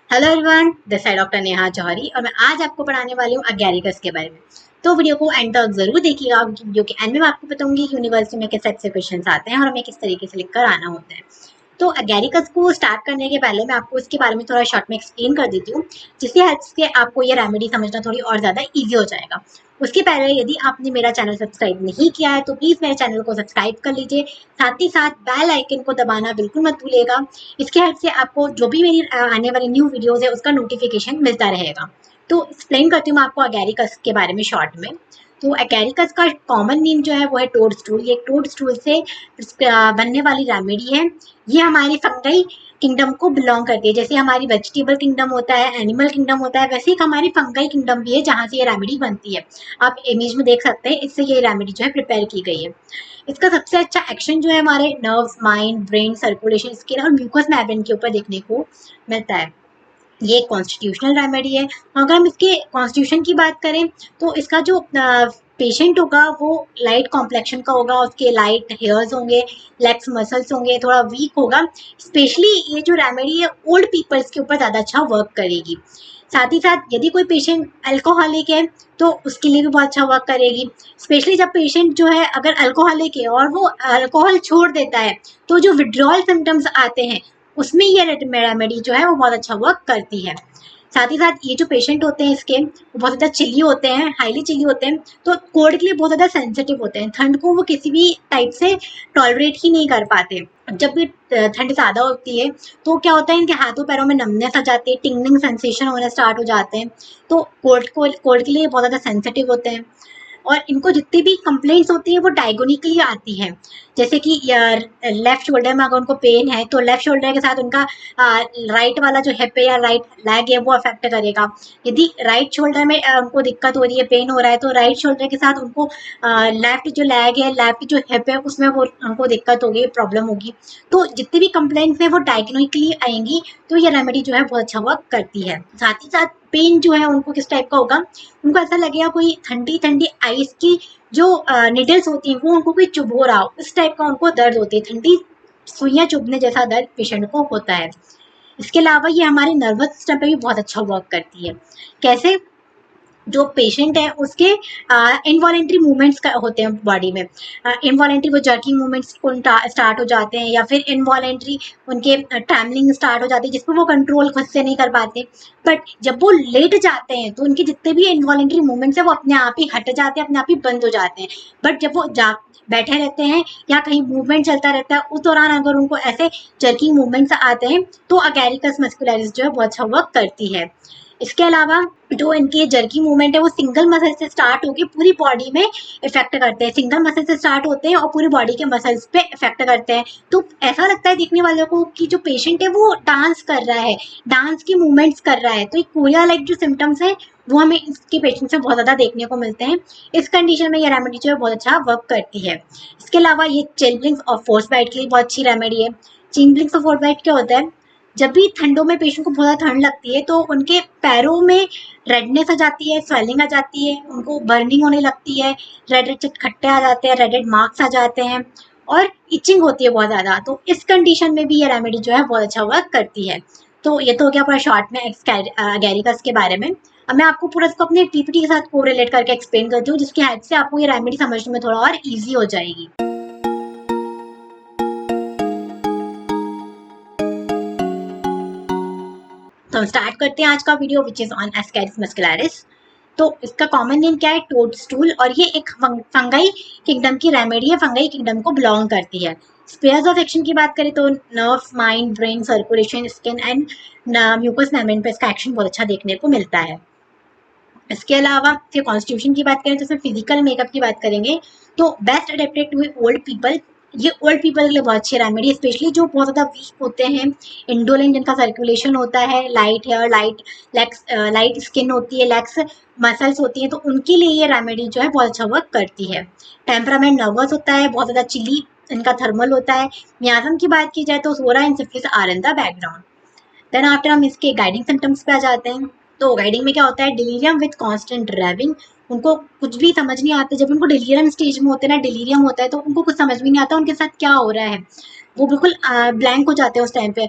Hello everyone, this है doctor Neha जौहरी और मैं आज आपको पढ़ाने वाली हूँ अगैरिकस के बारे में। तो वीडियो को एंड तक जरूर देखिएगा क्योंकि वीडियो के एंड में मैं आपको बताऊंगी कि यूनिवर्सिटी में किस टाइप से क्वेश्चन आते हैं और हमें किस तरीके से लिखकर आना होता है। तो अगैरिकस को स्टार्ट करने के पहले मैं आपको इसके बारे में थोड़ा शॉर्ट में एक्सप्लेन कर देती हूँ, जिससे हेल्प से आपको ये रेमेडी समझना थोड़ी और ज़्यादा ईजी हो जाएगा। उसके पहले यदि आपने मेरा चैनल सब्सक्राइब नहीं किया है तो प्लीज़ मेरे चैनल को सब्सक्राइब कर लीजिए। साथ ही साथ बेल आइकन को दबाना बिल्कुल मत भूलिएगा। इसके हेल्प से आपको जो भी मेरी आने वाली न्यू वीडियोस है उसका नोटिफिकेशन मिलता रहेगा। तो एक्सप्लेन करती हूँ मैं आपको अगैरिकस के बारे में शॉर्ट में। तो अगैरिकस का कॉमन नेम जो है वो है टोडस्टूल। ये टोडस्टूल से बनने वाली रेमेडी है। ये हमारी फंगई किंगडम को बिलोंग करती है। जैसे हमारी वेजिटेबल किंगडम होता है, एनिमल किंगडम होता है, वैसे एक हमारी फंगई किंगडम भी है जहाँ से ये रेमेडी बनती है। आप इमेज में देख सकते हैं, इससे ये रेमेडी जो है प्रिपेयर की गई है। इसका सबसे अच्छा एक्शन जो है हमारे nerves, mind, brain, circulation, skin और म्यूकस मेम्ब्रेन के ऊपर देखने को मिलता है। ये कॉन्स्टिट्यूशनल रेमेडी है। अगर हम इसके कॉन्स्टिट्यूशन की बात करें तो इसका जो पेशेंट होगा वो लाइट कॉम्प्लेक्शन का होगा, उसके लाइट हेयर्स होंगे, लेग्स मसल्स होंगे, थोड़ा वीक होगा। स्पेशली ये जो रेमेडी है ओल्ड पीपल्स के ऊपर ज़्यादा अच्छा वर्क करेगी। साथ ही साथ यदि कोई पेशेंट अल्कोहलिक है तो उसके लिए भी बहुत अच्छा वर्क करेगी। स्पेशली जब पेशेंट जो है अगर अल्कोहलिक है और वो अल्कोहल छोड़ देता है तो जो विड्रॉल सिम्टम्स आते हैं उसमें ये रेमेडी जो है वो बहुत अच्छा वर्क करती है। साथ ही साथ ये जो पेशेंट होते हैं इसके वो बहुत ज़्यादा चिली होते हैं, हाईली चिली होते हैं, तो कोल्ड के लिए बहुत ज़्यादा सेंसिटिव होते हैं। ठंड को वो किसी भी टाइप से टॉलरेट ही नहीं कर पाते। जब भी ठंड ज़्यादा होती है तो क्या होता है, इनके हाथों पैरों में नमनेस आ जाती है, टिंगलिंग सेंसेशन होना स्टार्ट हो जाते हैं। तो कोल्ड के लिए बहुत ज़्यादा सेंसिटिव होते हैं। और इनको जितनी भी कंप्लेंट्स होती है वो डायगोनिकली आती है। जैसे कि लेफ्ट शोल्डर में अगर उनको पेन है तो लेफ्ट शोल्डर के साथ उनका राइट वाला जो हिप है या राइट लेग है वो अफेक्ट करेगा। यदि राइट शोल्डर में उनको दिक्कत हो रही है, पेन हो रहा है, तो राइट शोल्डर के साथ उनको लेफ्ट जो लेग है, लेफ्ट जो हिप है उसमें वो उनको दिक्कत होगी, प्रॉब्लम होगी। तो जितनी भी कंप्लेंट्स है वो डायगोनिकली आएंगी। तो ये रेमेडी जो है बहुत अच्छा वर्क करती है। साथ ही साथ पेन जो है उनको किस टाइप का होगा, उनको ऐसा लगेगा कोई ठंडी ठंडी आइस की जो निडल्स होती हैं वो उनको कोई चुभ हो रहा हो, इस टाइप का उनको दर्द होती है। ठंडी सुइयां चुभने जैसा दर्द पेशेंट को होता है। इसके अलावा ये हमारे नर्वस सिस्टम पे भी बहुत अच्छा वर्क करती है। कैसे? जो पेशेंट है उसके इनवॉलेंट्री मूवमेंट्स होते हैं बॉडी में। इनवॉलेंट्री वो जर्किंग मूवमेंट्स स्टार्ट हो जाते हैं या फिर इनवॉलेंट्री उनके ट्रैमलिंग स्टार्ट हो जाती है जिसको वो कंट्रोल खुद से नहीं कर पाते। बट जब वो लेट जाते हैं तो उनके जितने भी इनवॉलेंट्री मूवमेंट्स है वो अपने आप ही हट जाते हैं, अपने आप ही बंद हो जाते हैं। बट जब वो बैठे रहते हैं या कहीं मूवमेंट चलता रहता है उस दौरान अगर उनको ऐसे जर्किंग मूवमेंट्स आते हैं तो अगैरिकस मस्कुलरिस जो है बहुत अच्छा वर्क करती है। इसके अलावा जो इनके जर्की मूवमेंट है वो सिंगल मसल से स्टार्ट होकर पूरी बॉडी में इफेक्ट करते हैं। सिंगल मसल से स्टार्ट होते हैं और पूरी बॉडी के मसल्स पे इफेक्ट करते हैं। तो ऐसा लगता है देखने वालों को कि जो पेशेंट है वो डांस कर रहा है, डांस की मूवमेंट्स कर रहा है। तो एक कोरिया लाइक जो सिम्टम्स है वो हमें इसके पेशेंट से बहुत ज़्यादा देखने को मिलते हैं। इस कंडीशन में ये रेमेडी जो है बहुत अच्छा वर्क करती है। इसके अलावा ये चिल्बलिंग्स और फोर्स बाइट के लिए बहुत अच्छी रेमेडी है। चिल्बलिंग्स और फोर्स बाइट क्या होता है, जब भी ठंडों में पेशेंट को बहुत ज़्यादा ठंड लगती है तो उनके पैरों में रेडनेस आ जाती है, स्वेलिंग आ जाती है, उनको बर्निंग होने लगती है, रेड रेड चटखट्टे आ जाते हैं, रेडेड मार्क्स आ जाते हैं और इचिंग होती है बहुत ज़्यादा। तो इस कंडीशन में भी ये रेमेडी जो है बहुत अच्छा वर्क करती है। तो ये तो हो गया पूरा शॉर्ट में अगैरिकस के बारे में। अब मैं आपको पूरा इसको अपने पीपीटी के साथ कोरिलेट करके एक्सप्लेन करती हूँ, जिसकी हेल्प से आपको ये रेमेडी समझने में थोड़ा और ईजी हो जाएगी। तो हम स्टार्ट करते हैं आज का video which is on Ascaris muscularis. तो इसका कॉमन नेम क्या है, टोडस्टूल, और ये एक फंगाई किंगडम की रेमेडी है, फंगाई किंगडम को बिलोंग करती है। स्पेयर्स ऑफ एक्शन की बात करें तो nerve, mind, brain, circulation, skin and mucous membrane पर इसका एक्शन बहुत अच्छा देखने को मिलता है। इसके अलावा फिर कॉन्स्टिट्यूशन की बात करें तो इसमें फिजिकल मेकअप की बात करेंगे तो best adapted to old people. ये ओल्ड पीपल के लिए बहुत अच्छी रेमेडी है, स्पेशली जो बहुत ज़्यादा वीक होते हैं, इंडोलेंट जिनका सर्कुलेशन होता है, light hair, light legs, light skin होती है, लेग्स मसल्स होती हैं, तो उनके लिए ये रेमेडी जो है बहुत अच्छा वर्क करती है। टेम्परामेंट नर्वस होता है, बहुत ज़्यादा चिली इनका थर्मल होता है। मियाज्म की बात की जाए तो psora and syphilis are in the background. Then after हम इसके गाइडिंग सिम्टम्स पे आ जाते हैं। तो गाइडिंग में क्या होता है, डिलीरियम विद कांस्टेंट ड्राइविंग। उनको कुछ भी समझ नहीं आता, जब उनको डिलीरियम स्टेज में होते हैं ना, डिलीरियम होता है तो उनको कुछ समझ भी नहीं आता उनके साथ क्या हो रहा है, वो बिल्कुल ब्लैंक हो जाते हैं उस टाइम पे।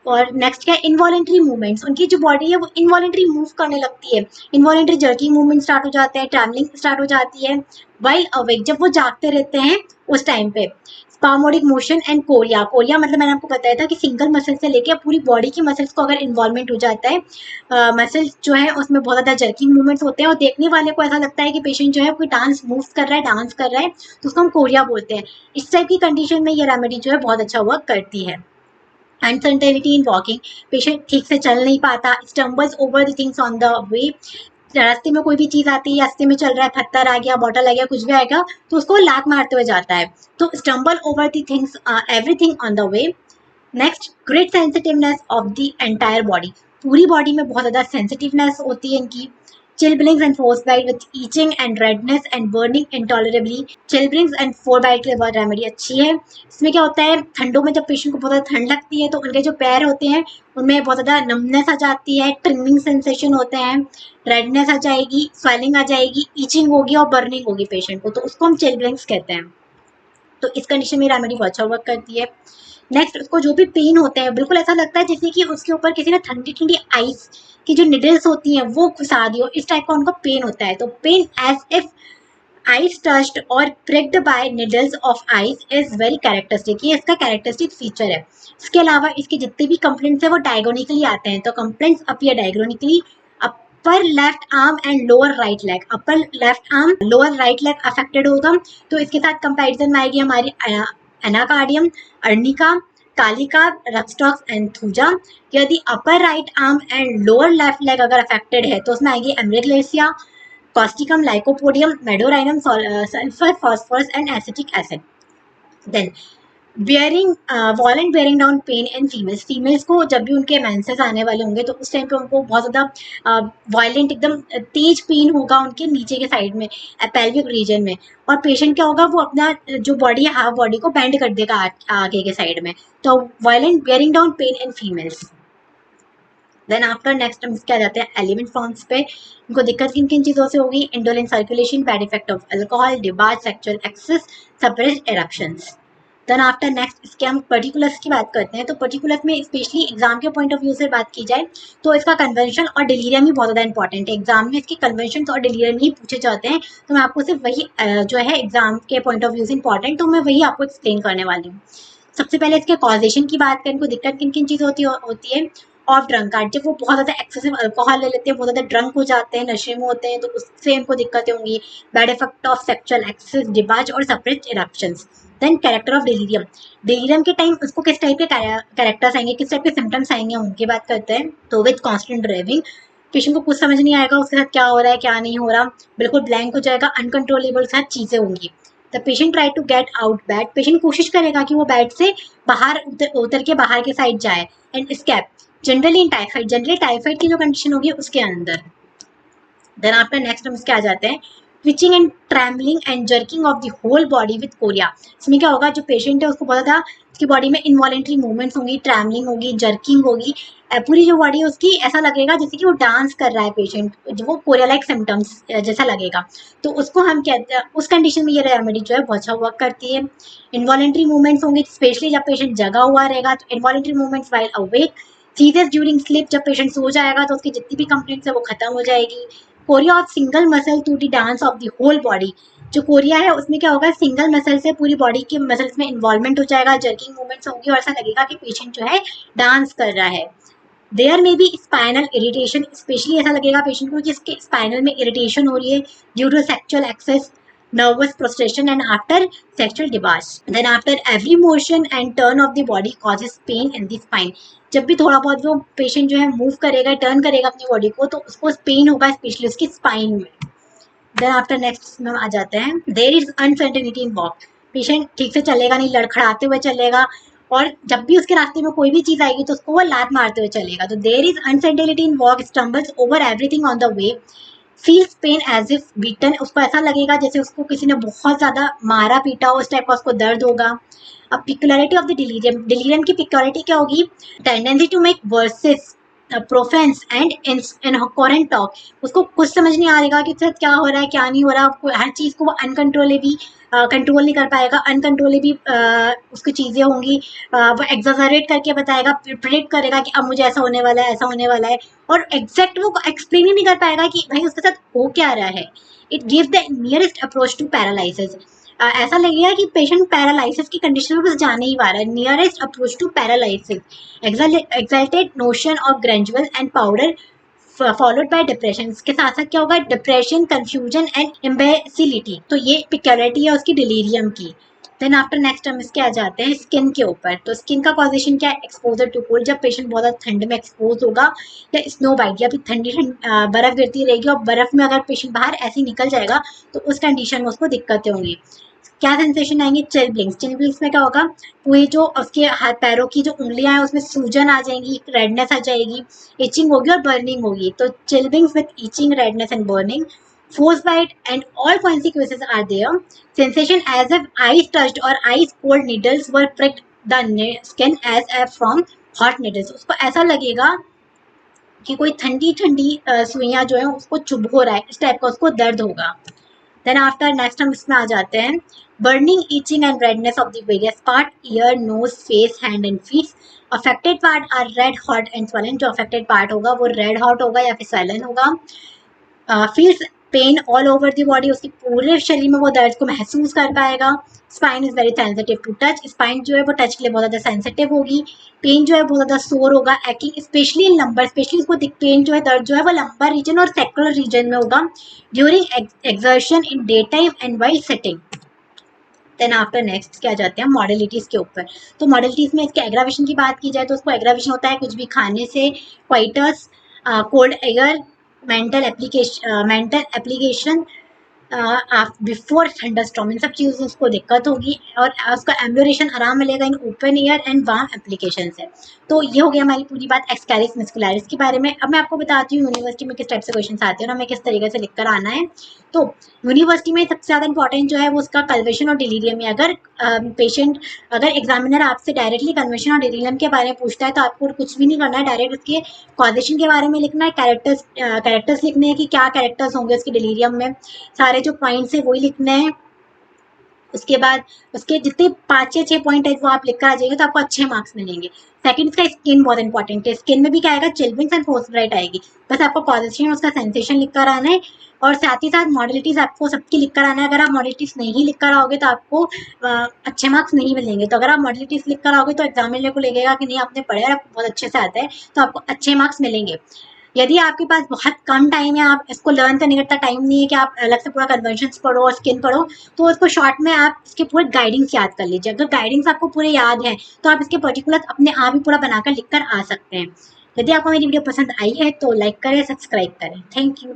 और नेक्स्ट क्या है, इनवॉलेंट्री मूवमेंट्स, उनकी जो बॉडी है वो इनवॉलेंट्री मूव करने लगती है, इनवॉलेंट्री जर्किंग मूवमेंट स्टार्ट हो जाते हैं, ट्रैवलिंग स्टार्ट हो जाती है वाइल अवेक, जब वो जागते रहते हैं उस टाइम पे। स्पामोडिक मोशन एंड कोरिया, कोरिया मतलब मैंने आपको बताया था कि सिंगल मसल से लेके पूरी बॉडी की मसल्स को अगर इन्वॉल्वमेंट हो जाता है, मसल्स जो है उसमें बहुत ज़्यादा जर्किंग मूवमेंट्स होते हैं और देखने वाले को ऐसा लगता है कि पेशेंट जो है कोई डांस मूव कर रहा है, डांस कर रहा है, तो उसको हम कोरिया बोलते हैं। इस टाइप की कंडीशन में ये रेमेडी जो है बहुत अच्छा वर्क करती है। अनसर्टेनिटी इन वॉकिंग, पेशेंट ठीक से चल नहीं पाता, stumbles over the things on the वे, रास्ते में कोई भी चीज आती है, रास्ते में चल रहा है, पत्थर आ गया, बॉटल आ गया, कुछ भी आएगा तो उसको लात मारते हुए जाता है, तो stumble over the things everything on the way. Next, great sensitiveness of the entire body, पूरी बॉडी में बहुत ज़्यादा सेंसिटिवनेस होती है इनकी। Chilblains and frostbite with itching and redness and burning intolerably, chilblains and frostbite के बाद remedy अच्छी है। इसमें क्या होता है, ठंडों में जब पेशेंट को बहुत ज़्यादा ठंड लगती है तो उनके जो पैर होते हैं उनमें बहुत ज़्यादा नमनेस आ जाती है, ट्रिमिंग सेंसेशन होते हैं, रेडनेस आ जाएगी, स्वेलिंग आ जाएगी, ईचिंग होगी और बर्निंग होगी पेशेंट को, तो उसको हम चिलब्लिंग्स कहते हैं। तो इस कंडीशन में रेमेडी बहुत अच्छा वर्क करती है। नेक्स्ट, उसको जो भी पेन होते हैं बिल्कुल ऐसा लगता है जैसे कि उसके ऊपर किसी ने ठंडी ठंडी आइस की जो निडल्स होती हैं वो घुसा दी हो, इस टाइप का उनको पेन होता है। तो pain as if ice touched और pricked by needles of ice is very characteristic, ये इसका कैरेक्टरिस्टिक फीचर है। इसके अलावा इसके जितने भी कंप्लेंट्स है वो डायगोनिकली आते हैं, तो complaints appear diagonally. Upper left arm and lower right leg, upper left arm lower right leg affected होगा, तो इसके साथ कंपैरिजन में आएगी हमारी एनाकार्डियम, अर्निका, कालिका, रक्सटॉक्स एंड थूजा। यदि upper right arm and lower left leg अगर अफेक्टेड है तो उसमें आएगी एमरेग्लेसिया, causticum, lycopodium, medorrhinum, sulphur, phosphorus and acetic acid. Then bearing, violent bearing down pain in females, females को जब भी उनके मेंसेस आने वाले होंगे तो उस टाइम पे उनको बहुत ज़्यादा वायलेंट एकदम तेज पेन होगा उनके नीचे के साइड में, पेल्विक रीजन में, और पेशेंट क्या होगा वो अपना जो बॉडी है हाफ बॉडी को बेंड कर देगा आगे के साइड में, तो violent bearing down pain in females. Then after next हम क्या जाते हैं एलिमेंट फॉर्म्स पे, इनको दिक्कत किन किन चीज़ों से होगी, indolent circulation, bad effect of alcohol, debauch, sexual excess, suppressed erections. Then after next इसके हम पर्टिकुलर्स की बात करते हैं, तो पर्टिकुलर्स में स्पेशली एग्जाम के पॉइंट ऑफ व्यू से बात की जाए तो इसका कन्वेंशन और डिलीरियम ही बहुत ज़्यादा इंपॉर्टेंट है, एग्जाम में इसके कन्वेंशन और डिलीरियम ही पूछे जाते हैं, तो मैं आपको सिर्फ वही जो है एग्जाम के पॉइंट ऑफ व्यू से इंपॉर्टेंट, तो मैं वही आपको एक्सप्लेन करने वाली हूँ। सबसे पहले इसके कॉजेशन की बात करें, इनको दिक्कत किन किन चीज़ होती है। ऑफ ड्रंकार्ड, जब वो बहुत ज़्यादा एक्सेसिव अल्कोहल ले लेते हैं, बहुत ज़्यादा ड्रंक हो जाते हैं, नशे में होते हैं, तो उससे इनको दिक्कतें होंगी। Bad effect of sexual excess, debauch और suppressed erections. Then character of delirium, delirium के टाइम उसको किस टाइप के कैरेक्टर्स आएंगे, किस टाइप के सिम्टम्स आएंगे, उनकी बात करते हैं। तो विद कॉन्स्टेंट ड्राइविंग, पेशेंट को कुछ समझ नहीं आएगा उसके साथ क्या हो रहा है क्या नहीं हो रहा, बिल्कुल ब्लैंक हो जाएगा, अनकंट्रोलेबल साथ चीज़ें होंगी। The patient try to get out bed, patient कोशिश करेगा कि वो बेड से बाहर उतर के बाहर के साइड जाए, and escape, generally in typhoid, generally typhoid की जो कंडीशन होगी उसके अंदर। देन आफ्टर नेक्स्ट हम इसके आ जाते हैं twitching and trembling and jerking of the whole body with chorea. इसमें क्या होगा, जो पेशेंट है उसको बहुत ज़्यादा उसकी बॉडी में इनवॉलेंट्री मूवमेंट्स होंगी, ट्रैम्बलिंग होगी, जर्किंग होगी, पूरी जो बॉडी है उसकी ऐसा लगेगा जैसे कि वो डांस कर रहा है पेशेंट, जो वो कोरिया लाइक सिम्टम्स जैसा लगेगा, तो उसको हम कहते हैं, उस कंडीशन में ये रेमेडी जो है बहुत अच्छा वर्क करती है। इनवॉलेंट्री मूवमेंट्स होंगी, स्पेशली जब पेशेंट जगा हुआ रहेगा, तो involuntary movements while awake, seizures during sleep, जब पेशेंट सो जाएगा तो उसकी जितनी भी कंप्लेंट्स है वो खत्म हो जाएगी। Chorea of single muscle to the dance of the whole body, जो कोरिया है उसमें क्या होगा, सिंगल मसल से पूरी बॉडी के मसल्स में इन्वॉल्वमेंट हो जाएगा, जर्किंग मूवमेंट्स होंगी और ऐसा लगेगा कि पेशेंट जो है डांस कर रहा है। देयर में भी स्पाइनल इरिटेशन, स्पेशली ऐसा लगेगा पेशेंट को कि इसके स्पाइनल में इरिटेशन हो रही है due to sexual excess, nervous prostration and after sexual discharge. Then after every motion and turn of the body causes pain in the spine. जब भी थोड़ा बहुत वो पेशेंट जो है मूव करेगा, टर्न करेगा अपनी बॉडी को, तो उसको पेन होगा स्पेशली उसकी स्पाइन में। देन आफ्टर नेक्स्ट में आ जाते हैं there is uncertainty in walk, patient ठीक से चलेगा नहीं, लड़खड़ाते हुए चलेगा, और जब भी उसके रास्ते में कोई भी चीज़ आएगी तो उसको वो लात मारते हुए चलेगा। तो there is uncertainty in walk, stumbles over everything on the way, feels pain as if beaten, उसको ऐसा लगेगा जैसे उसको किसी ने बहुत ज़्यादा मारा पीटा हो, उस टाइप का उसको दर्द होगा। अब peculiarity of the delirium, delirium की पिक्युलरिटी क्या होगी, tendency to make verses profanes and incoherent talk, उसको कुछ समझ नहीं आएगा कि सर क्या हो रहा है क्या नहीं हो रहा, हर चीज़ को वो अनकंट्रोलेबली कंट्रोल नहीं कर पाएगा, अनकंट्रोलेबली उसकी चीज़ें होंगी, वो एग्जैजरेट करके बताएगा, प्रिडिक्ट करेगा कि अब मुझे ऐसा होने वाला है, ऐसा होने वाला है, और एग्जैक्ट वो एक्सप्लेन ही नहीं कर पाएगा कि भाई उसके साथ हो क्या रहा है। It gives the nearest approach to paralysis. ऐसा लगेगा कि पेशेंट पैरालिसिस की कंडीशन में बस जाने ही वाला है, nearest approach to paralysis, exalted notion of gradual and powder followed by depression. इसके साथ साथ क्या होगा, डिप्रेशन, कंफ्यूजन एंड इम्बेसिलिटी, तो ये पिक्योरिटी है उसकी डिलीरियम की। देन आफ्टर नेक्स्ट हम इसके आ जाते हैं स्किन के ऊपर। तो स्किन का कॉजेशन क्या है, एक्सपोजर टू कोल्ड, जब पेशेंट बहुत ज़्यादा ठंड में एक्सपोज होगा, या स्नो बाइट, या फिर ठंडी बर्फ गिरती रहेगी और बर्फ में अगर पेशेंट बाहर ऐसे ही निकल जाएगा तो उस कंडीशन में उसको दिक्कतें होंगी। क्या सेंसेशन आएंगे, चिलब्लिंग्स। चिलब्लिंग्स में क्या होगा, पूरी जो उसके हाथ पैरों की जो उंगलियां हैं उसमें सूजन आ जाएंगी, रेडनेस आ जाएगी, इचिंग होगी और बर्निंग होगी। तो chilblains with itching, redness and burning, force bite and all consequences are there. Sensation as if ice touched or ice cold needles were pricked the skin as if from hot needles. उसको ऐसा लगेगा कि कोई ठंडी ठंडी सुइयां जो है उसको चुभ हो रहा है, इस टाइप का उसको दर्द होगा। देन आफ्टर नेक्स्ट हम इसमें आ जाते हैं burning, itching and redness of the various part, ear, nose, face, hand and feet. Affected part are red, hot and swollen। जो अफेक्टेड पार्ट होगा वो रेड हॉट होगा या फिर swollen होगा। Feels pain all over the body, उसकी पूरे शरीर में वो दर्द को महसूस कर पाएगा। Spine is very sensitive to touch, spine जो है वो टच के लिए बहुत ज़्यादा सेंसिटिव होगी। पेन जो है बहुत ज़्यादा सोर होगा, acting specially in lumbar, specially उसको पेन जो है, दर्द जो है वो लंबर रीजन और सेक्युलर रीजन में होगा during exertion in day time and while sitting. Then after next क्या जाते हैं मॉडलिटीज़ के ऊपर। तो मॉडलिटीज़ में इसके एग्रावेशन की बात की जाए तो उसको एग्रावेशन होता है कुछ भी खाने से, coitus, cold air, mental application before thunderstorm, इन सब चीज़ों से उसको दिक्कत होगी, और उसका एम्ब्लोरेशन आराम मिलेगा in open air and warm application से। तो ये हो गया हमारी पूरी बात एक्सकैरिस मस्कुलरिस के बारे में। अब मैं आपको बताती हूँ यूनिवर्सिटी में किस टाइप से क्वेश्चन आते हैं और हमें किस तरीके से लिख कर आना है। तो यूनिवर्सिटी में सबसे ज़्यादा इंपॉर्टेंट जो है वो उसका कन्वर्शन और डिलीरियम है। अगर पेशेंट अगर एग्जामिनर आपसे डायरेक्टली कन्वर्शन और डिलीरियम के बारे में पूछता है तो आपको कुछ भी नहीं करना है, डायरेक्ट उसके कॉजेशन के बारे में लिखना है, कैरेक्टर्स लिखने हैं कि क्या कैरेक्टर्स होंगे उसके डिलीरियम में, सारे जो पॉइंट्स है वही लिखने हैं। उसके बाद उसके जितने 5 या 6 पॉइंट है वो आप लिख कर आ जाएंगे तो आपको अच्छे मार्क्स मिलेंगे। सेकंड इसका स्किन बहुत इंपॉर्टेंट है, स्किन में भी क्या आएगा, चिलब्लिंग्स एंड फोर्सब्राइट आएगी, बस आपको पॉजिशन उसका सेंसेशन लिख कर आना है, और साथ ही साथ मॉडलिटीज आपको सबकी लिख कर आना है। अगर आप मॉडलिटीज नहीं लिख कर आओगे तो आपको अच्छे मार्क्स नहीं मिलेंगे। तो अगर आप मॉडलिटीज लिख कर आओगे तो एग्जामिनर को लगेगा कि नहीं आपने पढ़ा है, आपको बहुत अच्छे से आता है, तो आपको अच्छे मार्क्स मिलेंगे। यदि आपके पास बहुत कम टाइम है, आप इसको लर्न करने का टाइम नहीं है कि आप अलग से पूरा कन्वर्जन्स पढ़ो और स्किन पढ़ो, तो उसको शॉर्ट में आप इसके पूरे गाइडिंग्स याद कर लीजिए। अगर गाइडिंग्स आपको पूरे याद है तो आप इसके पर्टिकुलर अपने आप ही पूरा बनाकर लिख कर आ सकते हैं। यदि आपको मेरी वीडियो पसंद आई है तो लाइक करें, सब्सक्राइब करें। Thank you.